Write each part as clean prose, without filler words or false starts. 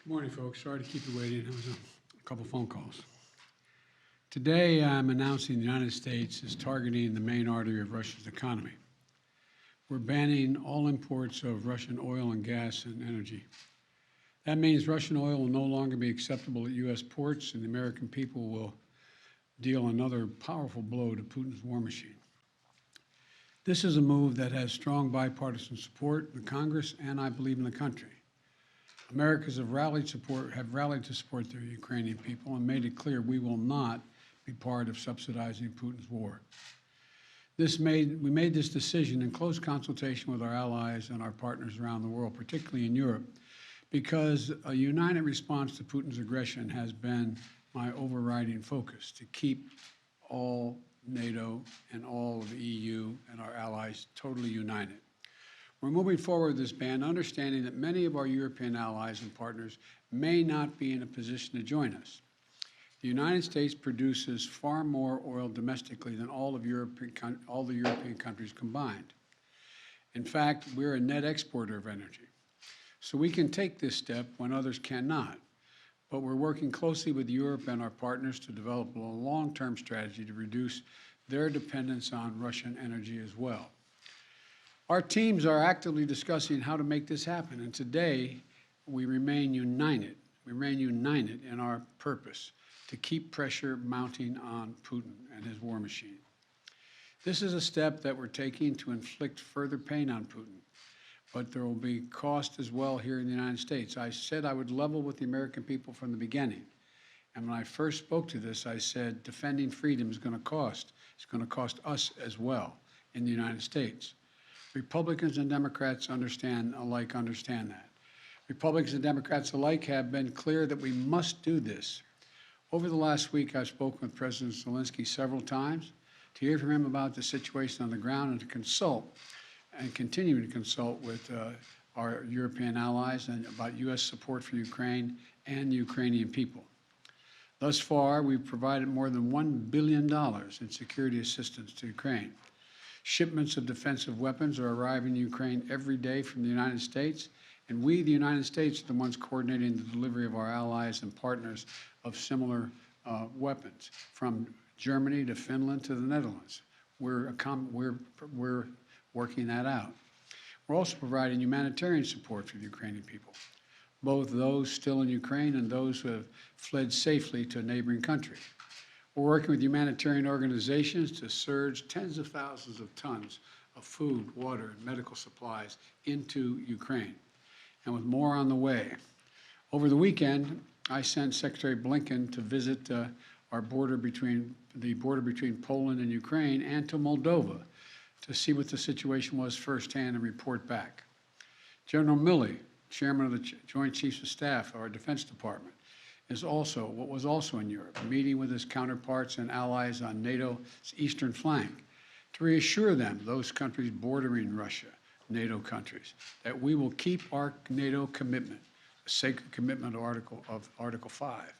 Good morning, folks. Sorry to keep you waiting. There was a couple phone calls. Today, I'm announcing the United States is targeting the main artery of Russia's economy. We're banning all imports of Russian oil and gas and energy. That means Russian oil will no longer be acceptable at U.S. ports, and the American people will deal another powerful blow to Putin's war machine. This is a move that has strong bipartisan support in the Congress and, I believe, in the country. Americans have rallied to support their Ukrainian people and made it clear we will not be part of subsidizing Putin's war. We made this decision in close consultation with our allies and our partners around the world, particularly in Europe, because a united response to Putin's aggression has been my overriding focus, to keep all NATO and all of the EU and our allies totally united. We're moving forward with this ban, understanding that many of our European allies and partners may not be in a position to join us. The United States produces far more oil domestically than all the European countries combined. In fact, we're a net exporter of energy. So we can take this step when others cannot. But we're working closely with Europe and our partners to develop a long-term strategy to reduce their dependence on Russian energy as well. Our teams are actively discussing how to make this happen, and today we remain united. We remain united in our purpose to keep pressure mounting on Putin and his war machine. This is a step that we're taking to inflict further pain on Putin, but there will be cost as well here in the United States. I said I would level with the American people from the beginning, and when I first spoke to this, I said defending freedom is going to cost. It's going to cost us as well in the United States. Republicans and Democrats understand that. Republicans and Democrats alike have been clear that we must do this. Over the last week, I've spoken with President Zelensky several times to hear from him about the situation on the ground and to consult and continue to consult with our European allies and about U.S. support for Ukraine and the Ukrainian people. Thus far, we've provided more than $1 billion in security assistance to Ukraine. Shipments of defensive weapons are arriving in Ukraine every day from the United States, and we, the United States, are the ones coordinating the delivery of our allies and partners of similar weapons, from Germany to Finland to the Netherlands. We're working that out. We're also providing humanitarian support for the Ukrainian people, both those still in Ukraine and those who have fled safely to a neighboring country. We're working with humanitarian organizations to surge tens of thousands of tons of food, water, and medical supplies into Ukraine, and with more on the way. Over the weekend, I sent Secretary Blinken to visit the border between Poland and Ukraine and to Moldova to see what the situation was firsthand and report back. General Milley, Chairman of the Joint Chiefs of Staff of our Defense Department, was also in Europe, meeting with his counterparts and allies on NATO's eastern flank to reassure them, those countries bordering Russia, NATO countries, that we will keep our NATO commitment, the sacred commitment of Article 5.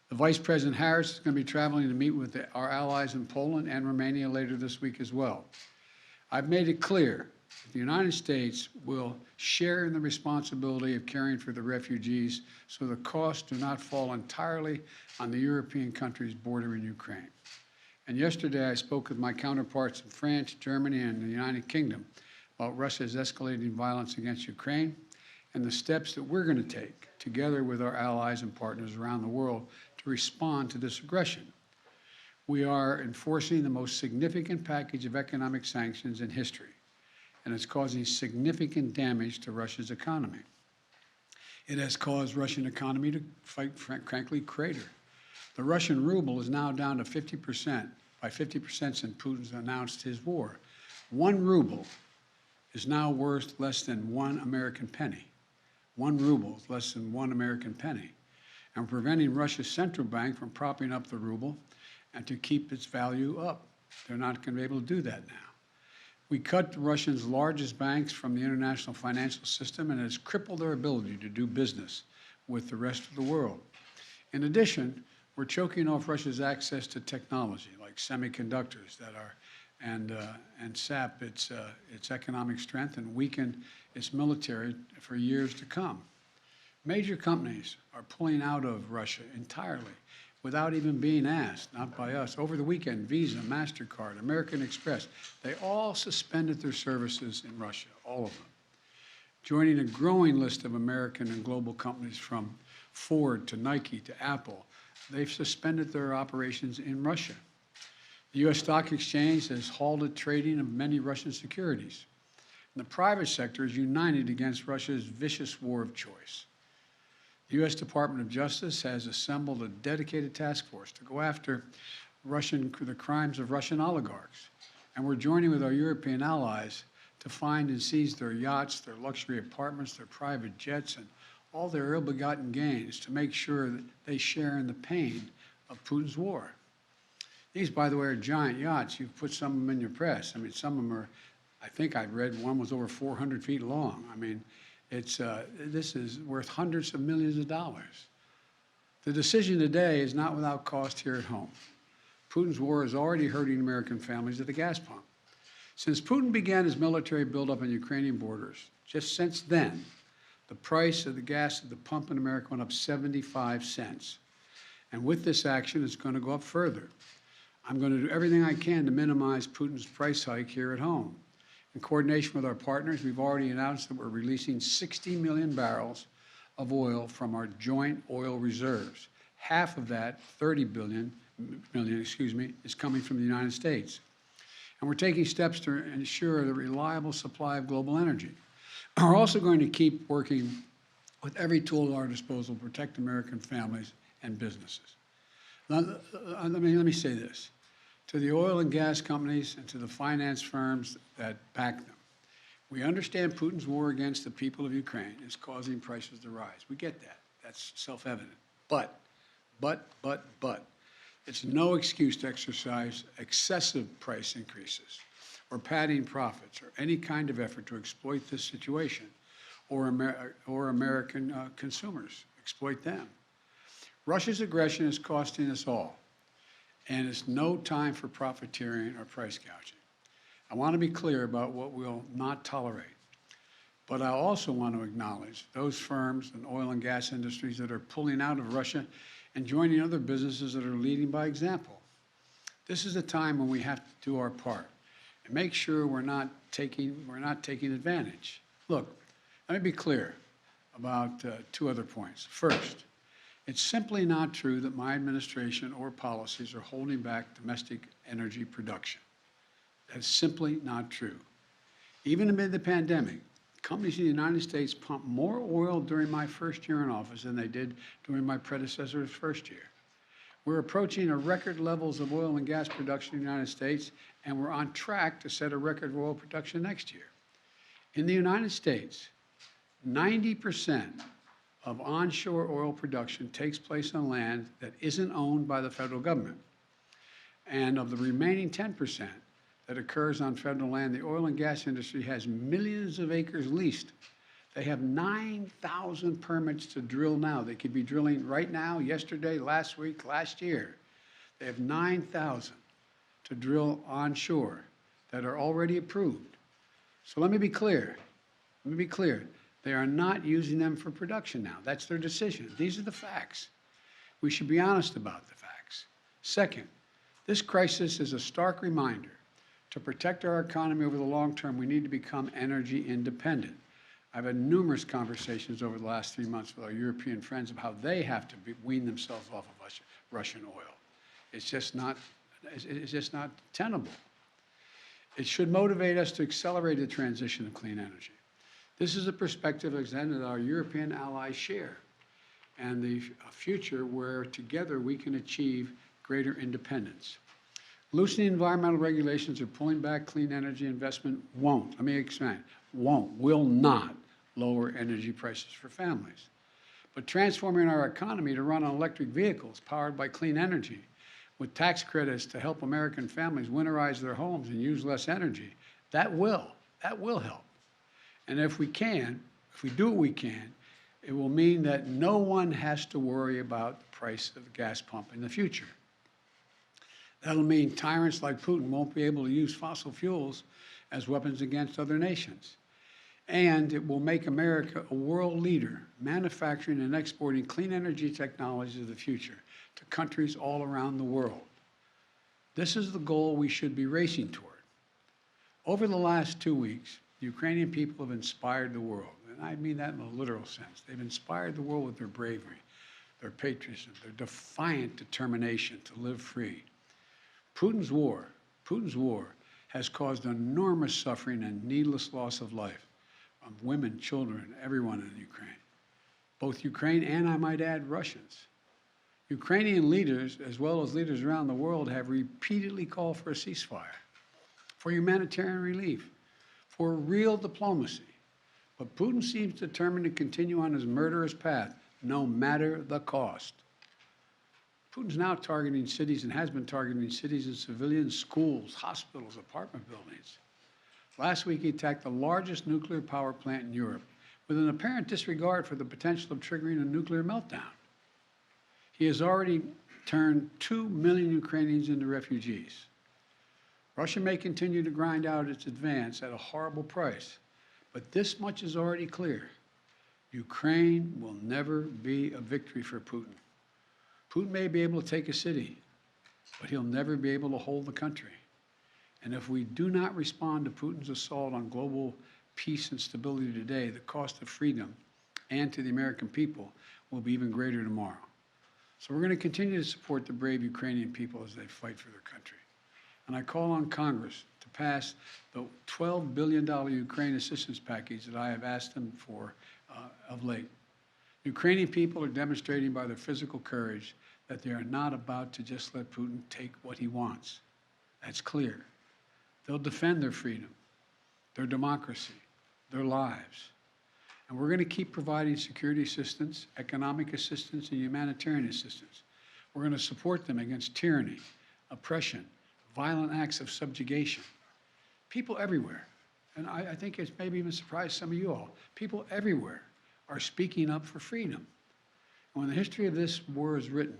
The Vice President Harris is going to be traveling to meet with our allies in Poland and Romania later this week as well. I've made it clear that the United States will share in the responsibility of caring for the refugees so the costs do not fall entirely on the European countries bordering Ukraine. And yesterday I spoke with my counterparts in France, Germany, and the United Kingdom about Russia's escalating violence against Ukraine and the steps that we're going to take together with our allies and partners around the world to respond to this aggression. We are enforcing the most significant package of economic sanctions in history, and it's causing significant damage to Russia's economy. It has caused Russian economy to, frankly, crater. The Russian ruble is now down to 50%, by 50% since Putin's announced his war. 1 ruble is now worth less than 1 American penny. 1 ruble is less than 1 American penny. And we're preventing Russia's central bank from propping up the ruble and to keep its value up. They're not going to be able to do that now. We cut Russia's largest banks from the international financial system, and it has crippled their ability to do business with the rest of the world. In addition, we're choking off Russia's access to technology like semiconductors and sap its economic strength and weaken its military for years to come. Major companies are pulling out of Russia entirely without even being asked, not by us. Over the weekend, Visa, MasterCard, American Express, they all suspended their services in Russia, all of them, joining a growing list of American and global companies from Ford to Nike to Apple. They've suspended their operations in Russia. The U.S. Stock Exchange has halted trading of many Russian securities. And the private sector is united against Russia's vicious war of choice. The U.S. Department of Justice has assembled a dedicated task force to go after the crimes of Russian oligarchs. And we're joining with our European allies to find and seize their yachts, their luxury apartments, their private jets, and all their ill-begotten gains to make sure that they share in the pain of Putin's war. These, by the way, are giant yachts. You've put some of them in your press. I mean, some of them are, I think I read one was over 400 feet long. I mean, this is worth hundreds of millions of dollars. The decision today is not without cost here at home. Putin's war is already hurting American families at the gas pump. Since Putin began his military buildup on Ukrainian borders, just since then, the price of the gas at the pump in America went up 75 cents. And with this action, it's going to go up further. I'm going to do everything I can to minimize Putin's price hike here at home. In coordination with our partners, we've already announced that we're releasing 60 million barrels of oil from our joint oil reserves. Half of that, 30 million, is coming from the United States. And we're taking steps to ensure the reliable supply of global energy. We're also going to keep working with every tool at our disposal to protect American families and businesses. Now, let me say this. To the oil and gas companies and to the finance firms that back them, we understand Putin's war against the people of Ukraine is causing prices to rise. We get that. That's self-evident. But, it's no excuse to exercise excessive price increases or padding profits or any kind of effort to exploit this situation or American consumers, exploit them. Russia's aggression is costing us all, and it's no time for profiteering or price gouging. I want to be clear about what we'll not tolerate, but I also want to acknowledge those firms and oil and gas industries that are pulling out of Russia and joining other businesses that are leading by example. This is a time when we have to do our part and make sure we're not taking advantage. Look, let me be clear about two other points. First, it's simply not true that my administration or policies are holding back domestic energy production. That's simply not true. Even amid the pandemic, companies in the United States pumped more oil during my first year in office than they did during my predecessor's first year. We're approaching a record levels of oil and gas production in the United States, and we're on track to set a record of oil production next year. In the United States, 90% of onshore oil production takes place on land that isn't owned by the federal government. And of the remaining 10% that occurs on federal land, the oil and gas industry has millions of acres leased. They have 9,000 permits to drill now. They could be drilling right now, yesterday, last week, last year. They have 9,000 to drill onshore that are already approved. So let me be clear. They are not using them for production now. That's their decision. These are the facts. We should be honest about the facts. Second, this crisis is a stark reminder to protect our economy over the long term, we need to become energy independent. I've had numerous conversations over the last 3 months with our European friends of how they have to wean themselves off of Russian oil. It's just not tenable. It should motivate us to accelerate the transition to clean energy. This is a perspective that our European allies share, and the future where together we can achieve greater independence. Loosening environmental regulations or pulling back clean energy investment will not lower energy prices for families. But transforming our economy to run on electric vehicles powered by clean energy with tax credits to help American families winterize their homes and use less energy, that will help. And if we do what we can, it will mean that no one has to worry about the price of the gas pump in the future. That'll mean tyrants like Putin won't be able to use fossil fuels as weapons against other nations. And it will make America a world leader, manufacturing and exporting clean energy technologies of the future to countries all around the world. This is the goal we should be racing toward. Over the last 2 weeks, the Ukrainian people have inspired the world, and I mean that in a literal sense. They've inspired the world with their bravery, their patriotism, their defiant determination to live free. Putin's war has caused enormous suffering and needless loss of life from women, children, everyone in Ukraine. Both Ukraine and, I might add, Russians. Ukrainian leaders, as well as leaders around the world, have repeatedly called for a ceasefire, for humanitarian relief, for real diplomacy. But Putin seems determined to continue on his murderous path, no matter the cost. Putin's now targeting cities and has been targeting cities and civilians, schools, hospitals, apartment buildings. Last week, he attacked the largest nuclear power plant in Europe with an apparent disregard for the potential of triggering a nuclear meltdown. He has already turned 2 million Ukrainians into refugees. Russia may continue to grind out its advance at a horrible price, but this much is already clear. Ukraine will never be a victory for Putin. Putin may be able to take a city, but he'll never be able to hold the country. And if we do not respond to Putin's assault on global peace and stability today, the cost of freedom and to the American people will be even greater tomorrow. So we're going to continue to support the brave Ukrainian people as they fight for their country. And I call on Congress to pass the $12 billion Ukraine assistance package that I have asked them for of late. Ukrainian people are demonstrating by their physical courage that they are not about to just let Putin take what he wants. That's clear. They'll defend their freedom, their democracy, their lives. And we're going to keep providing security assistance, economic assistance, and humanitarian assistance. We're going to support them against tyranny, oppression, violent acts of subjugation. People everywhere, and I think it's maybe even surprised some of you all, people everywhere are speaking up for freedom. And when the history of this war is written,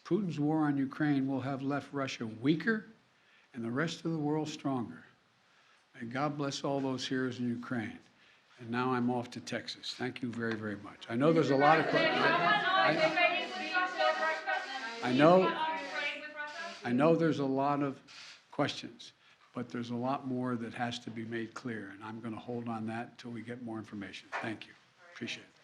Putin's war on Ukraine will have left Russia weaker and the rest of the world stronger. May God bless all those heroes in Ukraine. And now I'm off to Texas. Thank you very, very much. I know there's a lot of questions. I know there's a lot of questions, but there's a lot more that has to be made clear, and I'm going to hold on that until we get more information. Thank you. Appreciate it.